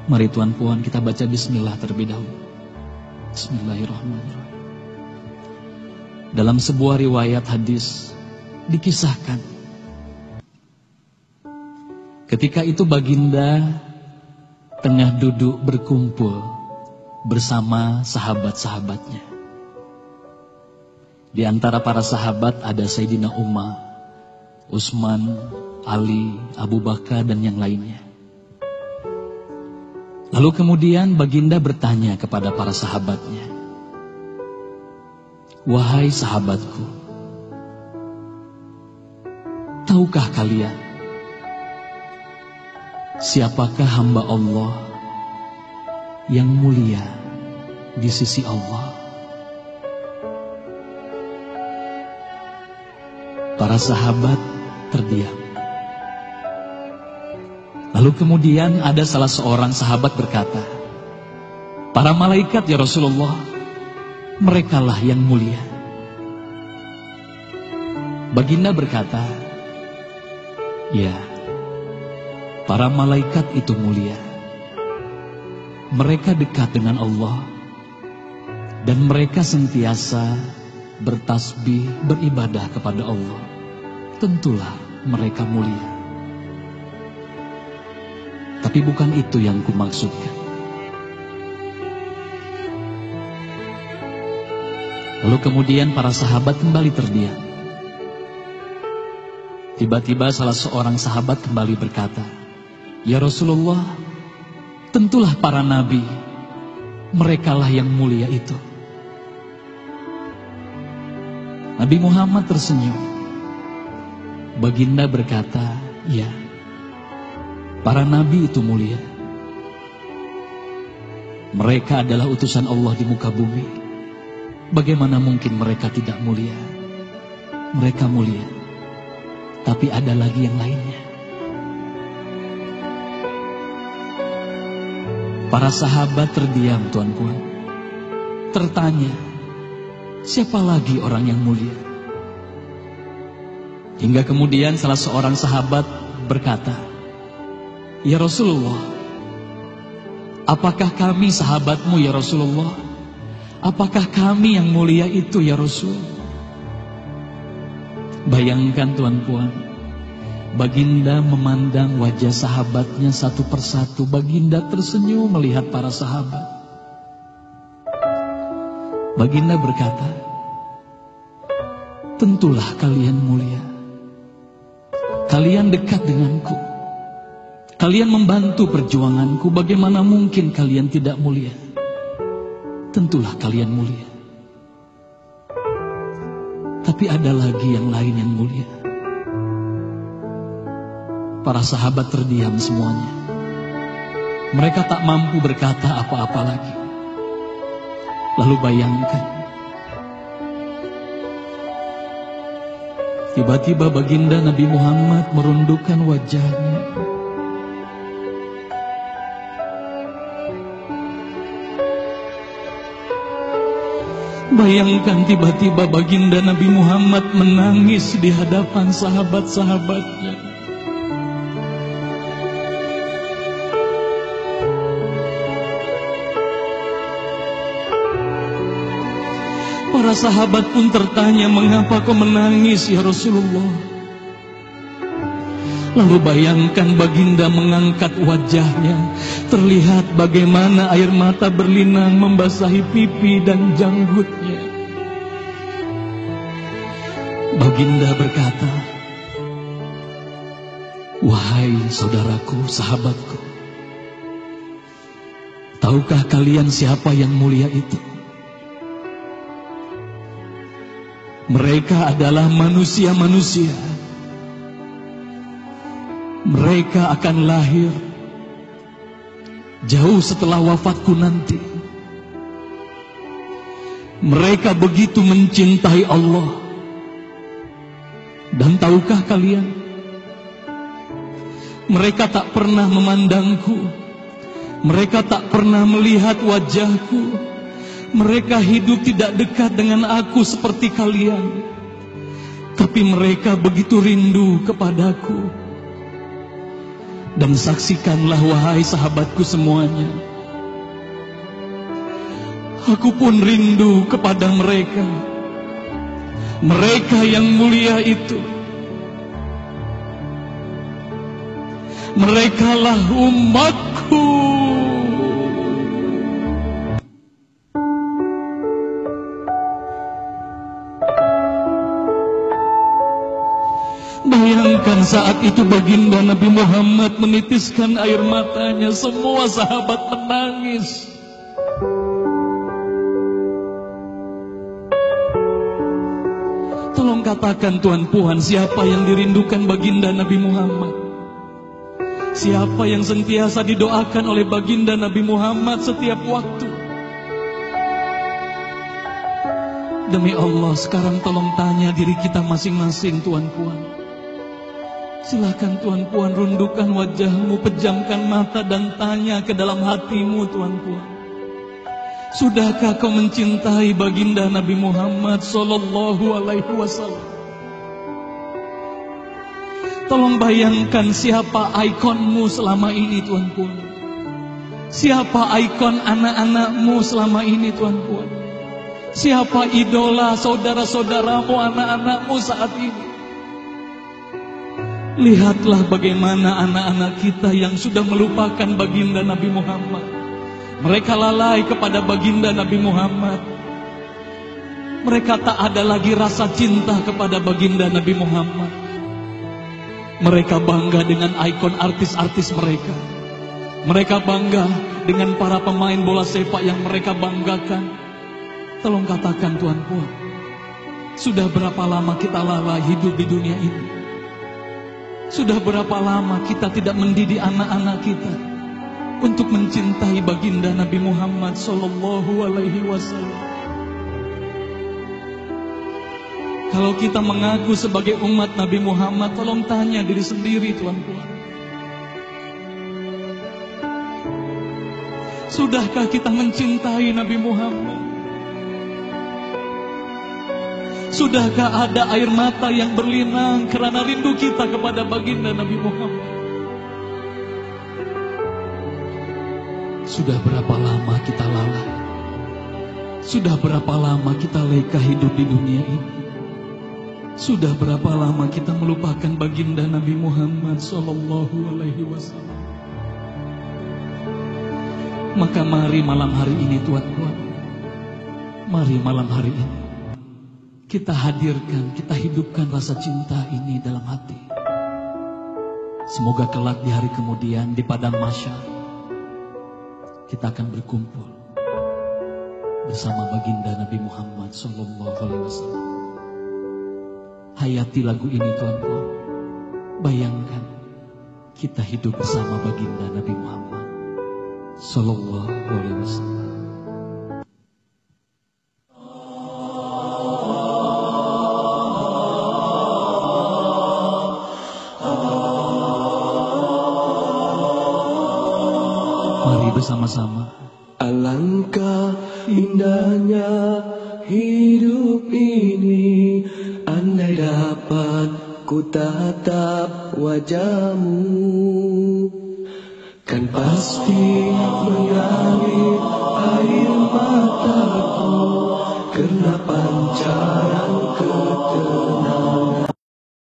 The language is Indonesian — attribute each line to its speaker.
Speaker 1: Mari Tuan Puan kita baca bismillah terlebih dahulu. Bismillahirrahmanirrahim. Dalam sebuah riwayat hadis dikisahkan, ketika itu baginda tengah duduk berkumpul bersama sahabat-sahabatnya. Di antara para sahabat ada Sayyidina Umar, Utsman, Ali, Abu Bakar dan yang lainnya. Lalu kemudian baginda bertanya kepada para sahabatnya, "Wahai sahabatku, tahukah kalian siapakah hamba Allah yang mulia di sisi Allah?" Para sahabat terdiam. Lalu kemudian ada salah seorang sahabat berkata, "Para malaikat ya Rasulullah, merekalah yang mulia." Baginda berkata, "Ya, para malaikat itu mulia. Mereka dekat dengan Allah dan mereka sentiasa bertasbih, beribadah kepada Allah. Tentulah mereka mulia. Tapi bukan itu yang kumaksudkan." Lalu kemudian para sahabat kembali terdiam. Tiba-tiba salah seorang sahabat kembali berkata, "Ya Rasulullah, tentulah para nabi, merekalah yang mulia itu." Nabi Muhammad tersenyum. Baginda berkata, "Ya, para nabi itu mulia. Mereka adalah utusan Allah di muka bumi. Bagaimana mungkin mereka tidak mulia? Mereka mulia. Tapi ada lagi yang lainnya." Para sahabat terdiam, Tuan Puan. Tertanya, siapa lagi orang yang mulia? Hingga kemudian salah seorang sahabat berkata, "Ya Rasulullah, apakah kami sahabatmu ya Rasulullah? Apakah kami yang mulia itu ya Rasul?" Bayangkan Tuan Puan, baginda memandang wajah sahabatnya satu persatu. Baginda tersenyum melihat para sahabat. Baginda berkata, "Tentulah kalian mulia. Kalian dekat denganku. Kalian membantu perjuanganku. Bagaimana mungkin kalian tidak mulia? Tentulah kalian mulia. Tapi ada lagi yang lain yang mulia." Para sahabat terdiam semuanya. Mereka tak mampu berkata apa-apa lagi. Lalu bayangkan, tiba-tiba baginda Nabi Muhammad merundukkan wajahnya. Bayangkan tiba-tiba baginda Nabi Muhammad menangis di hadapan sahabat-sahabatnya. Para sahabat pun tertanya, "Mengapa kau menangis ya Rasulullah?" Lalu bayangkan baginda mengangkat wajahnya. Terlihat bagaimana air mata berlinang membasahi pipi dan janggutnya. Baginda berkata, "Wahai saudaraku, sahabatku, tahukah kalian siapa yang mulia itu? Mereka adalah manusia-manusia. Mereka akan lahir jauh setelah wafatku nanti. Mereka begitu mencintai Allah. Dan tahukah kalian, mereka tak pernah memandangku. Mereka tak pernah melihat wajahku. Mereka hidup tidak dekat dengan aku seperti kalian. Tapi mereka begitu rindu kepadaku. Dan saksikanlah wahai sahabatku semuanya, aku pun rindu kepada mereka, mereka yang mulia itu. Merekalah umatku. Bayangkan saat itu baginda Nabi Muhammad menitiskan air matanya, semua sahabat menangis. Tolong katakan Tuan Puan, siapa yang dirindukan baginda Nabi Muhammad? Siapa yang sentiasa didoakan oleh baginda Nabi Muhammad setiap waktu? Demi Allah, sekarang tolong tanya diri kita masing-masing, Tuan Puan. Silakan Tuan Puan rundukkan wajahmu, pejamkan mata dan tanya ke dalam hatimu, Tuan Puan. Sudahkah kau mencintai baginda Nabi Muhammad sallallahu alaihi wasallam? Tolong bayangkan siapa ikonmu selama ini, Tuan Puan. Siapa ikon anak-anakmu selama ini, Tuan Puan. Siapa idola saudara-saudaramu, anak-anakmu saat ini. Lihatlah bagaimana anak-anak kita yang sudah melupakan baginda Nabi Muhammad. Mereka lalai kepada baginda Nabi Muhammad. Mereka tak ada lagi rasa cinta kepada baginda Nabi Muhammad. Mereka bangga dengan ikon artis-artis mereka. Mereka bangga dengan para pemain bola sepak yang mereka banggakan. Tolong katakan Tuan Puan, sudah berapa lama kita lalai hidup di dunia ini? Sudah berapa lama kita tidak mendidik anak-anak kita untuk mencintai baginda Nabi Muhammad sallallahu alaihi wasallam? Kalau kita mengaku sebagai umat Nabi Muhammad, tolong tanya diri sendiri, Tuan Puan. Sudahkah kita mencintai Nabi Muhammad? Sudahkah ada air mata yang berlinang karena rindu kita kepada baginda Nabi Muhammad? Sudah berapa lama kita lalai? Sudah berapa lama kita leka hidup di dunia ini? Sudah berapa lama kita melupakan baginda Nabi Muhammad sallallahu alaihi wasallam? Maka mari malam hari ini, Tuan Puan, mari malam hari ini kita hadirkan, kita hidupkan rasa cinta ini dalam hati. Semoga kelak di hari kemudian di padang mahsyar kita akan berkumpul bersama baginda Nabi Muhammad sallallahu alaihi wasallam. Hayati lagu ini, Tuan Puan. Bayangkan kita hidup bersama baginda Nabi Muhammad sallallahu alaihi wasallam. Bersama-sama.
Speaker 2: Alangkah indahnya hidup ini, andai dapat ku tatap wajahmu, kan pasti mengalir air mataku karena pancaran